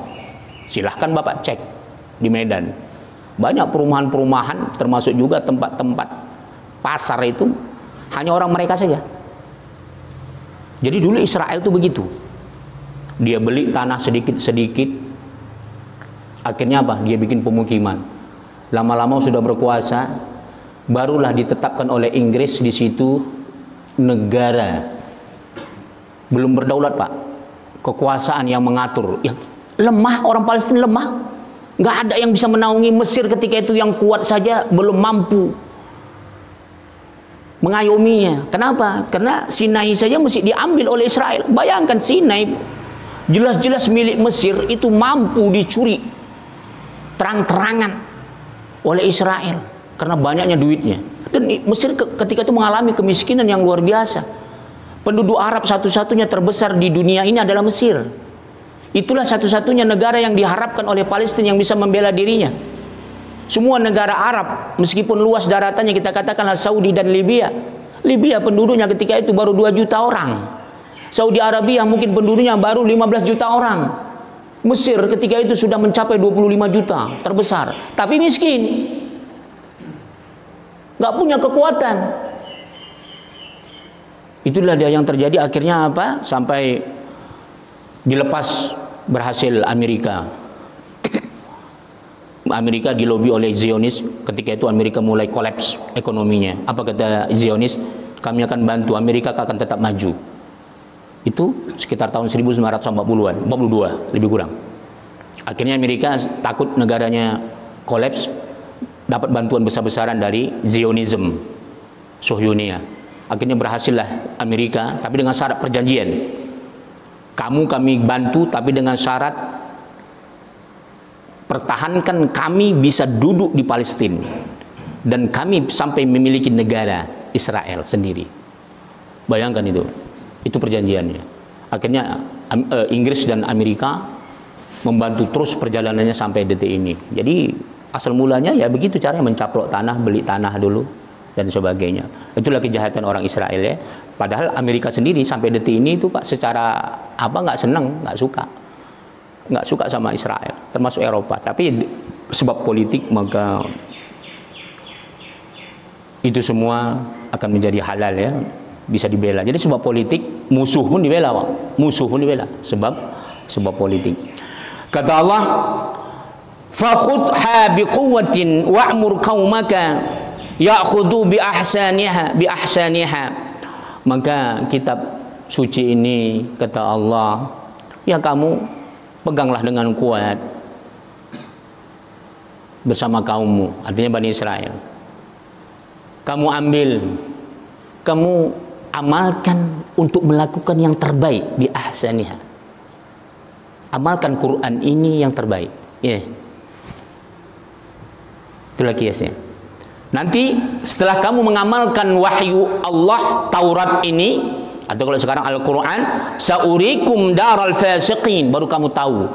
Silahkan Bapak cek di Medan. Banyak perumahan-perumahan, termasuk juga tempat-tempat pasar itu hanya orang mereka saja. Jadi dulu Israel itu begitu. Dia beli tanah sedikit-sedikit. Akhirnya apa? Dia bikin pemukiman. Lama-lama sudah berkuasa, barulah ditetapkan oleh Inggris di situ negara. Belum berdaulat Pak. Kekuasaan yang mengatur. Ya, lemah, orang Palestina lemah. Nggak ada yang bisa menaungi Mesir ketika itu, yang kuat saja belum mampu mengayominya. Kenapa? Karena Sinai saja mesti diambil oleh Israel. Bayangkan Sinai jelas-jelas milik Mesir itu mampu dicuri terang-terangan oleh Israel karena banyaknya duitnya. Dan Mesir ketika itu mengalami kemiskinan yang luar biasa. Penduduk Arab satu-satunya terbesar di dunia ini adalah Mesir. Itulah satu-satunya negara yang diharapkan oleh Palestina yang bisa membela dirinya. Semua negara Arab, meskipun luas daratannya, kita katakanlah Saudi dan Libya. Libya penduduknya ketika itu baru 2 juta orang. Saudi Arabia mungkin penduduknya baru 15 juta orang. Mesir ketika itu sudah mencapai 25 juta, terbesar. Tapi miskin. Nggak punya kekuatan. Itulah dia yang terjadi. Akhirnya apa? Sampai dilepas berhasil Amerika. Amerika dilobi oleh Zionis. Ketika itu Amerika mulai kolaps ekonominya. Apa kata Zionis? Kami akan bantu, Amerika akan tetap maju. Itu sekitar tahun 1940-an, 42 lebih kurang. Akhirnya Amerika takut negaranya kolaps, dapat bantuan besar-besaran dari Zionisme, Sohyonia. Akhirnya berhasillah Amerika, tapi dengan syarat perjanjian. Kami bantu, tapi dengan syarat pertahankan kami bisa duduk di Palestina dan kami sampai memiliki negara Israel sendiri. Bayangkan itu perjanjiannya. Akhirnya Inggris dan Amerika membantu terus perjalanannya sampai detik ini. Jadi Asal mulanya ya begitu caranya, mencaplok tanah, beli tanah dulu dan sebagainya. Itulah kejahatan orang Israel ya. Padahal Amerika sendiri sampai detik ini itu Pak secara nggak senang, nggak suka sama Israel, termasuk Eropa. Tapi sebab politik maka itu semua akan menjadi halal ya, bisa dibela. Jadi sebab politik musuh pun dibela Pak. Musuh pun dibela sebab politik. Kata Allah, fakhudha biquwwatin wa'mur qaumaka ya'khudhu bi ahsaniha. Maka kitab suci ini kata Allah, ya kamu peganglah dengan kuat bersama kaummu, artinya Bani Israel. Kamu ambil, kamu amalkan untuk melakukan yang terbaik bi ahsaniha. Amalkan Quran ini yang terbaik. Ya. Itulah kiasnya. Nanti setelah kamu mengamalkan wahyu Allah Taurat ini, atau kalau sekarang Al-Quran, saurikum daral fasiqin, baru kamu tahu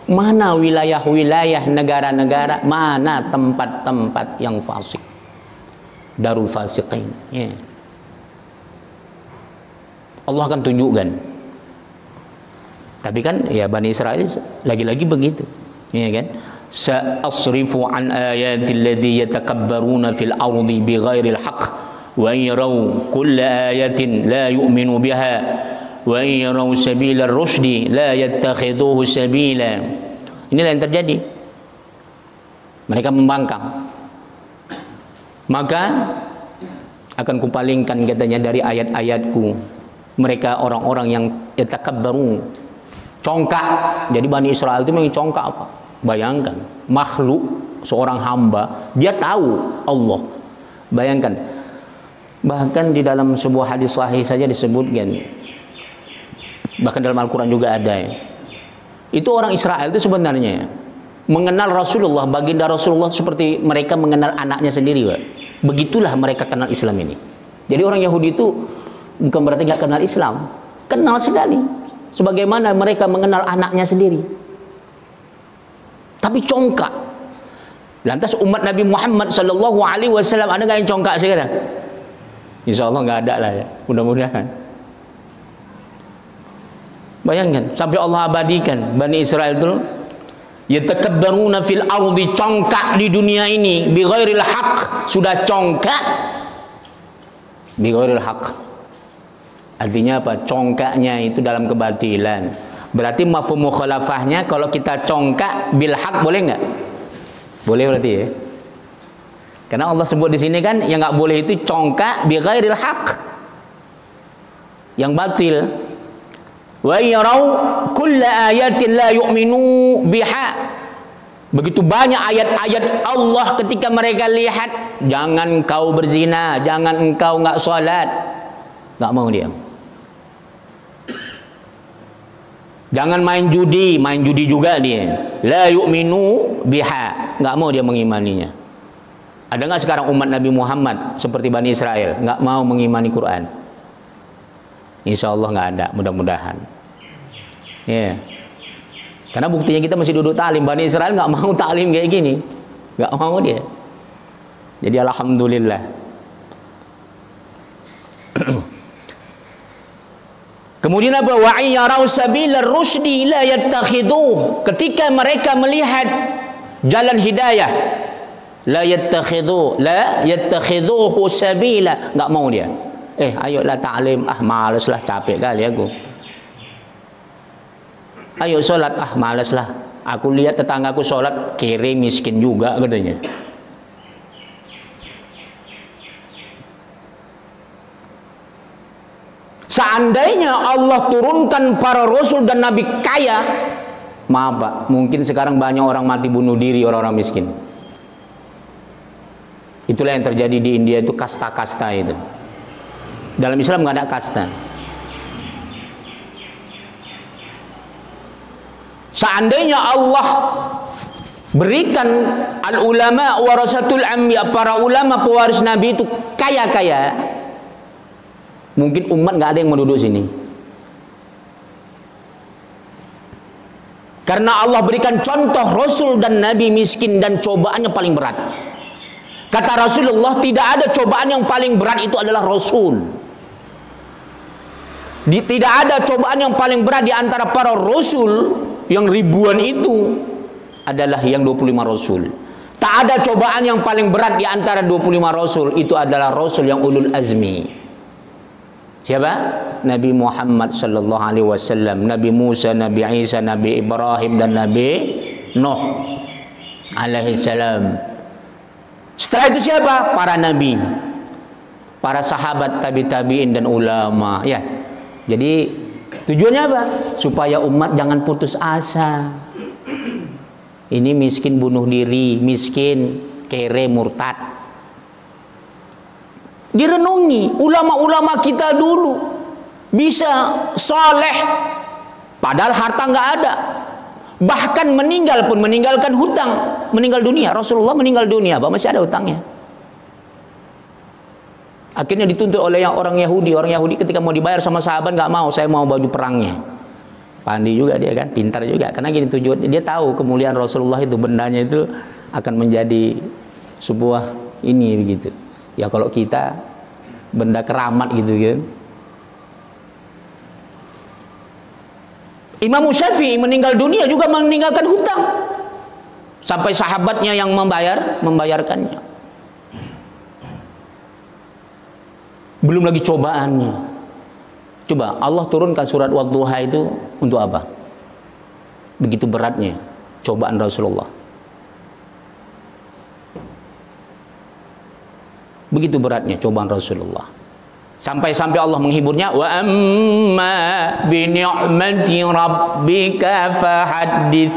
mana wilayah-wilayah, negara-negara, mana tempat-tempat yang fasik. Darul fasiqin. Ya. Allah akan tunjukkan. Tapi kan ya Bani Israel lagi-lagi begitu. Ya kan? Sa'asrifu an ayatil ladzi yatakabbaruna fil ardi bighairil haqq wa yaraw kulla ayatin la yu'minu biha wa yaraw sabilar rusydi la yattakhidhuhu sabila. Inilah yang terjadi. Mereka membangkang. Maka akan kupalingkan katanya dari ayat-ayatku mereka orang-orang yang yatakabbaru, congkak. Jadi Bani Israel itu memang congkak apa? Bayangkan, makhluk, seorang hamba, dia tahu Allah. Bayangkan, bahkan di dalam sebuah hadis sahih saja disebutkan, bahkan dalam Al-Quran juga ada ya. Itu orang Israel itu sebenarnya mengenal Rasulullah, baginda Rasulullah seperti mereka mengenal anaknya sendiri Pak. Begitulah mereka kenal Islam ini. Jadi orang Yahudi itu bukan berarti nggak kenal Islam, kenal sekali, sebagaimana mereka mengenal anaknya sendiri. Tapi congkak. Lantas umat Nabi Muhammad Sallallahu Alaihi Wasallam ada nggak yang congkak sekarang? Insya Allah nggak ada lah ya, mudah-mudahan. Bayangkan sampai Allah abadikan Bani Israel itu yatakabbaruna fil ardi, congkak di dunia ini bighairil haqq, sudah congkak bighairil haqq. Artinya apa? Congkaknya itu dalam kebatilan. Berarti mafhum mukhalafahnya kalau kita congkak bil haq boleh nggak? Boleh berarti ya. Karena Allah sebut di sini kan yang nggak boleh itu congkak bi ghairil haq, yang batil. Wa yarau kulla ayatin la yu'minu biha. Begitu banyak ayat-ayat Allah ketika mereka lihat, jangan engkau berzina, jangan engkau nggak salat, nggak mau dia. Jangan main judi juga dia. La yu'minu biha, nggak mau dia mengimaninya. Ada nggak sekarang umat Nabi Muhammad seperti Bani Israel nggak mau mengimani Quran? Insya Allah nggak ada, mudah-mudahan. Ya, yeah. Karena buktinya kita masih duduk taklim. Bani Israel nggak mau taklim kayak gini, nggak mau dia. Jadi alhamdulillah. Kemudian apa? Wa yarau sabilar rusdi la yattakhidhuh. Ketika mereka melihat jalan hidayah, la yattakhidhuhu sabila, enggak mau dia. Ayolah taklim, malaslah, capek kali aku. Ayo salat, malaslah. Aku lihat tetanggaku salat, kere miskin juga katanya. Seandainya Allah turunkan para rasul dan nabi kaya, maaf Pak, mungkin sekarang banyak orang mati bunuh diri, orang-orang miskin. Itulah yang terjadi di India itu, kasta-kasta itu. Dalam Islam nggak ada kasta. Seandainya Allah berikan al-ulama warasatul anbiya, para ulama pewaris nabi itu kaya-kaya, mungkin umat nggak ada yang mau duduk sini. Karena Allah berikan contoh Rasul dan Nabi miskin dan cobaannya paling berat. Kata Rasulullah, tidak ada cobaan yang paling berat itu adalah Rasul. Tidak ada cobaan yang paling berat di antara para Rasul yang ribuan itu adalah yang 25 Rasul. Tak ada cobaan yang paling berat di antara 25 Rasul, itu adalah Rasul yang ulul azmi. Siapa? Nabi Muhammad sallallahu alaihi wasallam, Nabi Musa, Nabi Isa, Nabi Ibrahim dan Nabi Nuh alaihi salam. Setelah itu siapa? Para nabi, para sahabat, tabi'in dan ulama. Ya. Jadi tujuannya apa? Supaya umat jangan putus asa. Ini miskin bunuh diri, miskin kere murtad. Direnungi ulama-ulama kita dulu bisa soleh padahal harta nggak ada, bahkan meninggal pun meninggalkan hutang, meninggal dunia. Rasulullah meninggal dunia, Pak, masih ada hutangnya. Akhirnya dituntut oleh orang Yahudi. Orang Yahudi ketika mau dibayar sama sahabat nggak mau, saya mau baju perangnya. Pandi juga dia kan, pintar juga. Karena gini tujuan, dia tahu kemuliaan Rasulullah itu, bendanya itu akan menjadi sebuah ini begitu. Ya kalau kita benda keramat gitu kan. Imam Syafi'i meninggal dunia juga meninggalkan hutang. Sampai sahabatnya yang membayarkannya. Belum lagi cobaannya. Coba Allah turunkan surat Wadduha itu untuk apa? Begitu beratnya cobaan Rasulullah. Begitu beratnya cobaan Rasulullah. Sampai-sampai Allah menghiburnya, wa amma bi ni'mati rabbika fahaddits.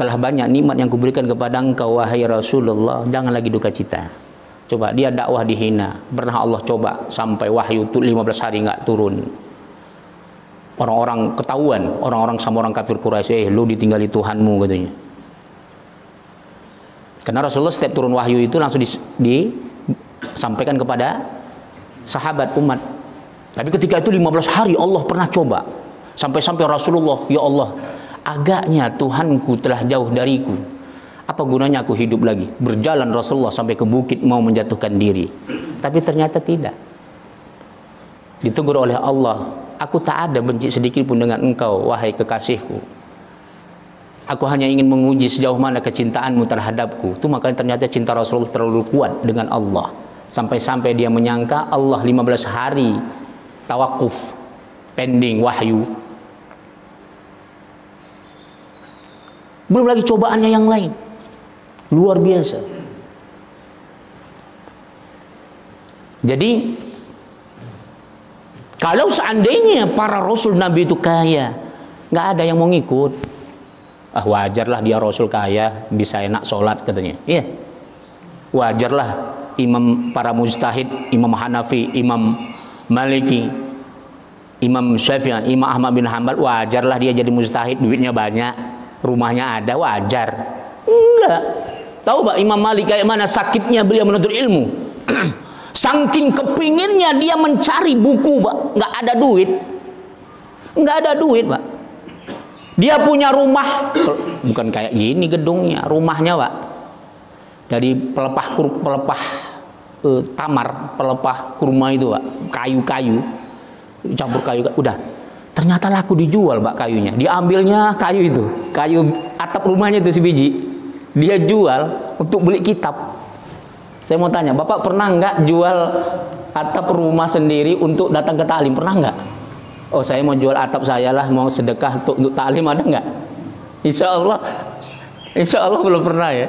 Telah banyak nikmat yang kuberikan kepada engkau wahai Rasulullah, jangan lagi duka cita. Coba dia dakwah dihina, pernah Allah coba sampai wahyu 15 hari nggak turun. Orang-orang ketahuan, orang-orang sama orang kafir Quraisy, lu ditinggali Tuhanmu katanya. Karena Rasulullah setiap turun wahyu itu langsung disampaikan kepada sahabat umat. Tapi ketika itu 15 hari Allah pernah coba. Sampai-sampai Rasulullah, ya Allah, agaknya Tuhanku telah jauh dariku. Apa gunanya aku hidup lagi? Berjalan Rasulullah sampai ke bukit mau menjatuhkan diri. Tapi ternyata tidak. Ditegur oleh Allah, aku tak ada benci sedikit pun dengan engkau, wahai kekasihku. Aku hanya ingin menguji sejauh mana kecintaanmu terhadapku. Itu makanya ternyata cinta Rasulullah terlalu kuat dengan Allah. Sampai-sampai dia menyangka Allah 15 hari tawakuf, pending wahyu. Belum lagi cobaannya yang lain. Luar biasa. Jadi kalau seandainya para Rasul Nabi itu kaya, nggak ada yang mau ngikut. Ah wajarlah dia Rasul kaya, bisa enak sholat katanya. Iya, wajarlah imam para mujtahid, Imam Hanafi, Imam Maliki, Imam Syafi'i, Imam Ahmad bin Hanbal, wajarlah dia jadi mujtahid, duitnya banyak, rumahnya ada, wajar. Enggak. Tahu Pak Imam Malik kayak mana sakitnya beliau menuntut ilmu. Saking kepinginnya dia mencari buku, Pak, nggak ada duit. Nggak ada duit, Pak. Dia punya rumah, bukan kayak gini gedungnya, rumahnya, Pak. Dari pelepah tamar, pelepah kurma itu, Pak. Kayu-kayu, campur kayu, udah. Ternyata laku dijual, Pak, kayunya. Diambilnya kayu itu, kayu atap rumahnya itu sebiji. Dia jual untuk beli kitab. Saya mau tanya, Bapak pernah nggak jual atap rumah sendiri untuk datang ke taklim? Pernah nggak? Oh, saya mau jual atap saya lah, mau sedekah untuk taklim, ada nggak? Insya Allah belum pernah ya.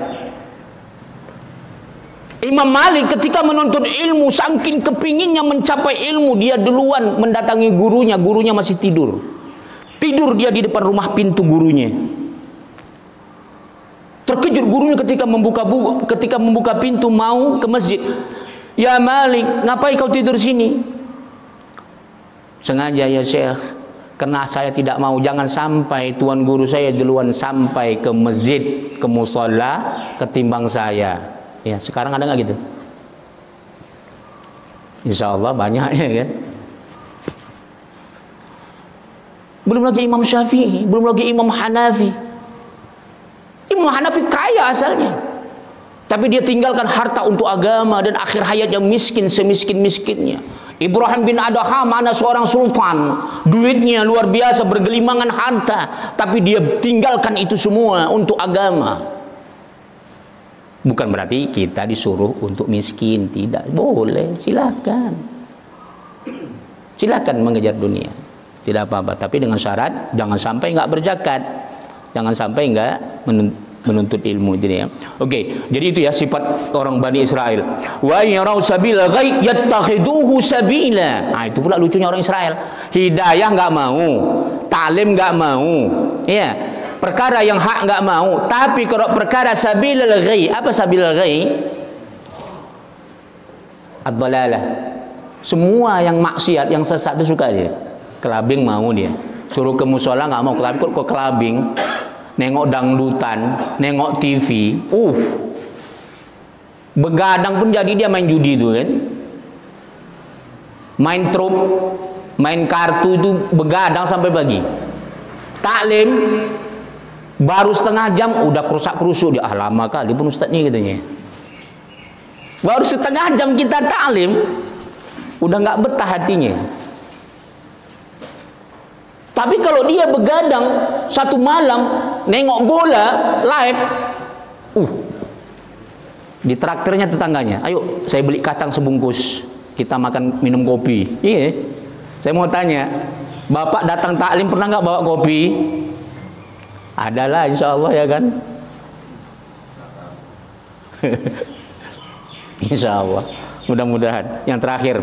Imam Malik ketika menuntut ilmu, saking kepinginnya mencapai ilmu, dia duluan mendatangi gurunya. Gurunya masih tidur. Tidur dia di depan rumah pintu gurunya. Terkejut gurunya ketika membuka pintu mau ke masjid. Ya Malik, ngapain kau tidur sini? Sengaja ya Syekh, karena saya tidak mau jangan sampai tuan guru saya duluan sampai ke masjid, ke musholla ketimbang saya. Ya, sekarang ada nggak gitu? Insya Allah banyak ya kan. Belum lagi Imam Syafi'i, belum lagi Imam Hanafi. Imam Hanafi kaya asalnya, tapi dia tinggalkan harta untuk agama dan akhir hayatnya miskin semiskin-miskinnya. Ibrahim bin Adham, anak seorang sultan, duitnya luar biasa, bergelimangan harta, tapi dia tinggalkan itu semua untuk agama. Bukan berarti kita disuruh untuk miskin, tidak boleh, silakan. Silakan mengejar dunia, tidak apa-apa, tapi dengan syarat jangan sampai nggak berzakat, jangan sampai nggak menuntut ilmu. Jadi ya. Oke, jadi itu ya sifat orang Bani Israel. Wa yarau sabila ghai yattakhiduhu sabila. Nah, itu pula lucunya orang Israel. Hidayah nggak mau, taklim nggak mau. Ya. Perkara yang hak nggak mau, tapi kalau perkara sabilal ghai, apa sabilal ghai? Ad-dhalalah. Semua yang maksiat, yang sesat itu suka dia. Kelabing mau dia. Suruh ke musola nggak mau, tapi kok kelabing. Nengok dangdutan, nengok TV, begadang pun jadi dia main judi itu kan, main trup, main kartu itu begadang sampai pagi. Taklim baru setengah jam udah kerusak-kerusuk dia, lama kali pun ustadznya katanya. Baru setengah jam kita taklim, udah nggak betah hatinya. Tapi kalau dia begadang satu malam nengok bola live, di traktirnya tetangganya, ayo saya beli kacang sebungkus, kita makan minum kopi. Iya, saya mau tanya, bapak datang taklim pernah nggak bawa kopi? Adalah, insya Allah ya kan. Insya Allah, mudah-mudahan. Yang terakhir,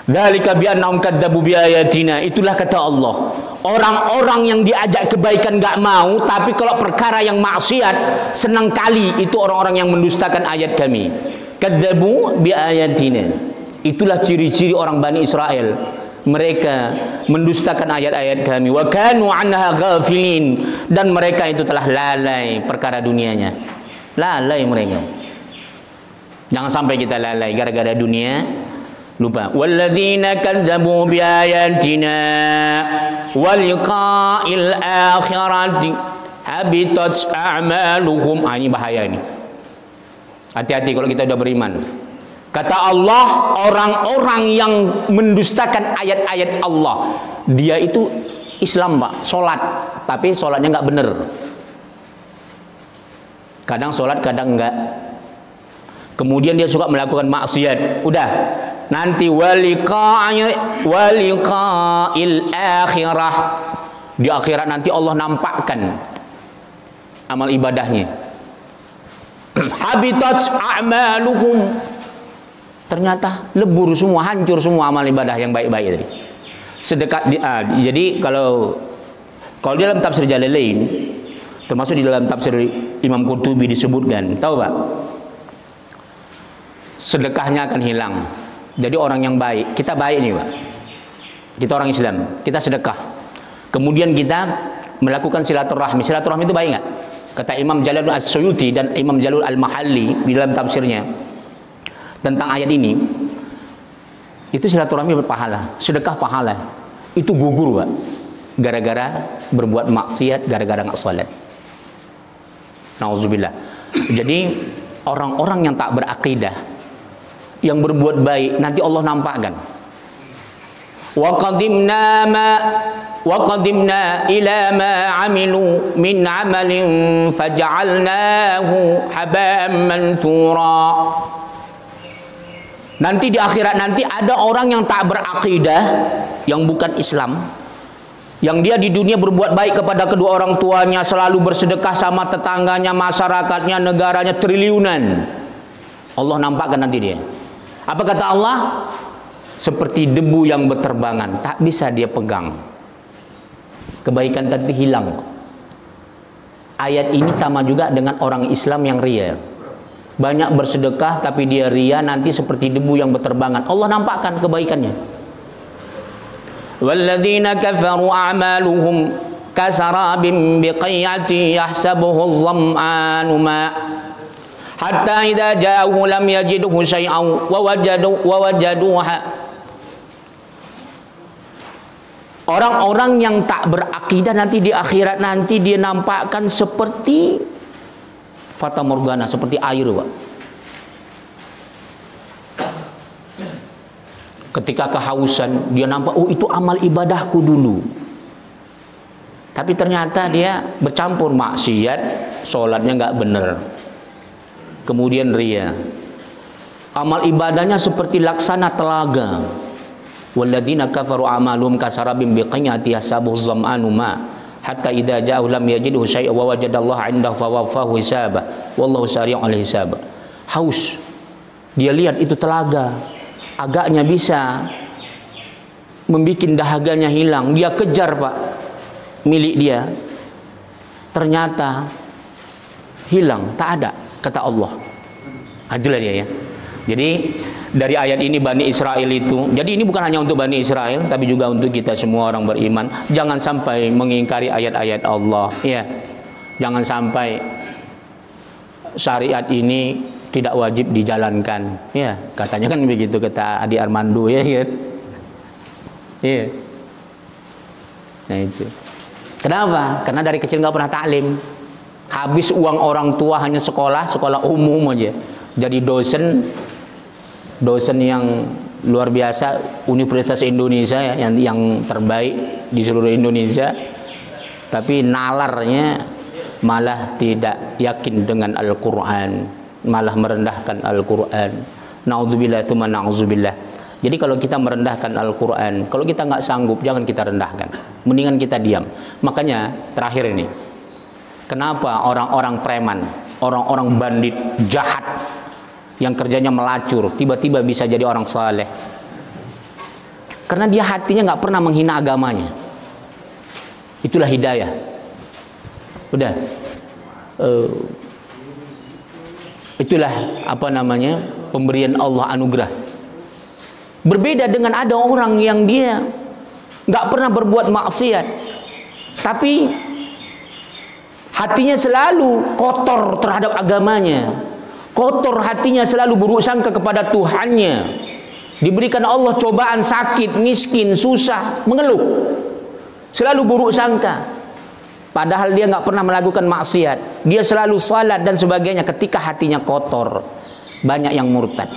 dzalika bi annahum kadzdzabu bi ayatina. Itulah kata Allah, orang-orang yang diajak kebaikan enggak mau, tapi kalau perkara yang maksiat senang kali, itu orang-orang yang mendustakan ayat kami. Kadzdzabu bi ayatina. Itulah ciri-ciri orang Bani Israel. Mereka mendustakan ayat-ayat kami. Wa kanu anha ghafilin. Dan mereka itu telah lalai perkara dunianya. Lalai mereka. Jangan sampai kita lalai gara-gara dunia. Lupa. Walladzina kadzdzabu biayatina wa liqa'il akhirati habitat a'maluhum. Ini bahaya ini. Hati-hati kalau kita sudah beriman. Kata Allah, orang-orang yang mendustakan ayat-ayat Allah, dia itu Islam, Pak, sholat, tapi sholatnya nggak bener. Kadang sholat, kadang enggak. Kemudian dia suka melakukan maksiat. Udah, nanti waliqa'il akhirah, di akhirat nanti Allah nampakkan amal ibadahnya. Habitat a'maluhum, ternyata lebur semua, hancur semua amal ibadah yang baik-baik tadi. Jadi kalau di dalam tafsir Jalalain, termasuk di dalam tafsir Imam Qurtubi disebutkan, tahu Pak? Sedekahnya akan hilang. Jadi orang yang baik, kita baik nih Pak, kita orang Islam, kita sedekah, kemudian kita melakukan silaturahmi. Silaturahmi itu baik nggak? Kata Imam Jalal As-Suyuti dan Imam Jalul Al-Mahalli di dalam tafsirnya tentang ayat ini, itu silaturahmi berpahala, sedekah pahala. Itu gugur Pak, gara-gara berbuat maksiat, gara-gara nggak salat. Nauzubillah. Jadi orang-orang yang tak berakidah, yang berbuat baik, nanti Allah nampakkan. Wa qadimna ila ma amilu min amalin faj'alnahu haba'an manthura. Nanti di akhirat nanti ada orang yang tak berakidah, yang bukan Islam, yang dia di dunia berbuat baik kepada kedua orang tuanya, selalu bersedekah sama tetangganya, masyarakatnya, negaranya, triliunan. Allah nampakkan nanti dia. Apa kata Allah? Seperti debu yang berterbangan, tak bisa dia pegang. Kebaikan tadi hilang. Ayat ini sama juga dengan orang Islam yang ria. Banyak bersedekah tapi dia ria, nanti seperti debu yang berterbangan. Allah nampakkan kebaikannya. Walladzina kafaru a'maluhum kasarabim biqi'ati yahsabuhu adh-dham'anu ma' hatta idza ja'ahu lam yajidhu syai'an wa wajaduha Orang-orang yang tak berakidah nanti di akhirat nanti dia nampakkan seperti fata morgana, seperti air, Pak. Ketika kehausan, dia nampak, oh itu amal ibadahku dulu. Tapi ternyata dia bercampur maksiat, sholatnya nggak bener. Kemudian ria. Amal ibadahnya seperti laksana telaga. Walladzina kafaru a'maluhum kasarabim biqinyati yasabuhu zam'anu ma hatta idza ja'ahu lam yajidhu syai'an wa wajadallaha 'indahu fawaffahu hisabah wallahu sari'ul hisab. Haus. Dia lihat itu telaga. Agaknya bisa membuat dahaganya hilang. Dia kejar, Pak, milik dia. Ternyata hilang, tak ada, kata Allah. Adalah dia ya. Jadi dari ayat ini Bani Israel itu, jadi ini bukan hanya untuk Bani Israel, tapi juga untuk kita semua orang beriman. Jangan sampai mengingkari ayat-ayat Allah. Ya, jangan sampai syariat ini tidak wajib dijalankan. Ya, katanya kan begitu kata Adi Armando ya, ya. Iya. Nah itu. Kenapa? Karena dari kecil nggak pernah taklim. Habis uang orang tua hanya sekolah umum aja. Jadi dosen yang luar biasa, Universitas Indonesia ya, yang terbaik di seluruh Indonesia. Tapi nalarnya malah tidak yakin dengan Al-Quran, malah merendahkan Al-Quran. Na'udzubillah, tsumma na'udzubillah. Jadi kalau kita merendahkan Al-Quran, kalau kita nggak sanggup, jangan kita rendahkan. Mendingan kita diam. Makanya terakhir ini, kenapa orang-orang preman, orang-orang bandit, jahat, yang kerjanya melacur, tiba-tiba bisa jadi orang saleh? Karena dia hatinya nggak pernah menghina agamanya. Itulah hidayah. Udah. Itulah apa namanya, pemberian Allah, anugerah. Berbeda dengan ada orang yang dia nggak pernah berbuat maksiat, tapi hatinya selalu kotor terhadap agamanya, kotor hatinya, selalu buruk sangka kepada Tuhannya. Diberikan Allah cobaan, sakit, miskin, susah, mengeluh, selalu buruk sangka. Padahal dia nggak pernah melakukan maksiat, dia selalu salat dan sebagainya. Ketika hatinya kotor, banyak yang murtad.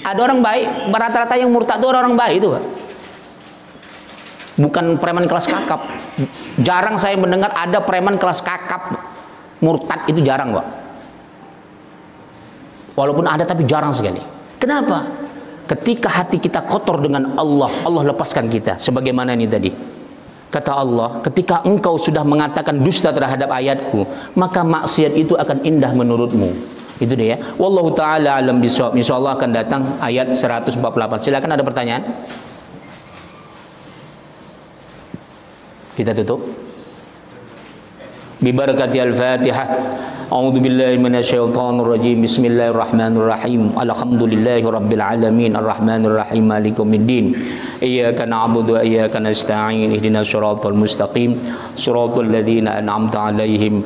Ada orang baik, rata-rata yang murtad itu orang baik itu, Pak. Bukan preman kelas kakap. Jarang saya mendengar ada preman kelas kakap murtad, itu jarang, Pak. Walaupun ada, tapi jarang sekali. Kenapa? Ketika hati kita kotor dengan Allah, Allah lepaskan kita. Sebagaimana ini tadi. Kata Allah, ketika engkau sudah mengatakan dusta terhadap ayatku, maka maksiat itu akan indah menurutmu. Itu dia. Wallahu ta'ala alam bisawab. Insyaallah akan datang ayat 148. Silakan, ada pertanyaan? Kita tutup. Bibarakati al-Fatihah. A'udzu billahi minasyaitonir rajim. Bismillahirrahmanirrahim. Alhamdulillahi rabbil alamin arrahmanir rahim maliki yaumiddin. Iyyaka na'budu wa iyyaka nasta'in. Ihdinas siratal mustaqim. Shiratal ladzina an'amta 'alaihim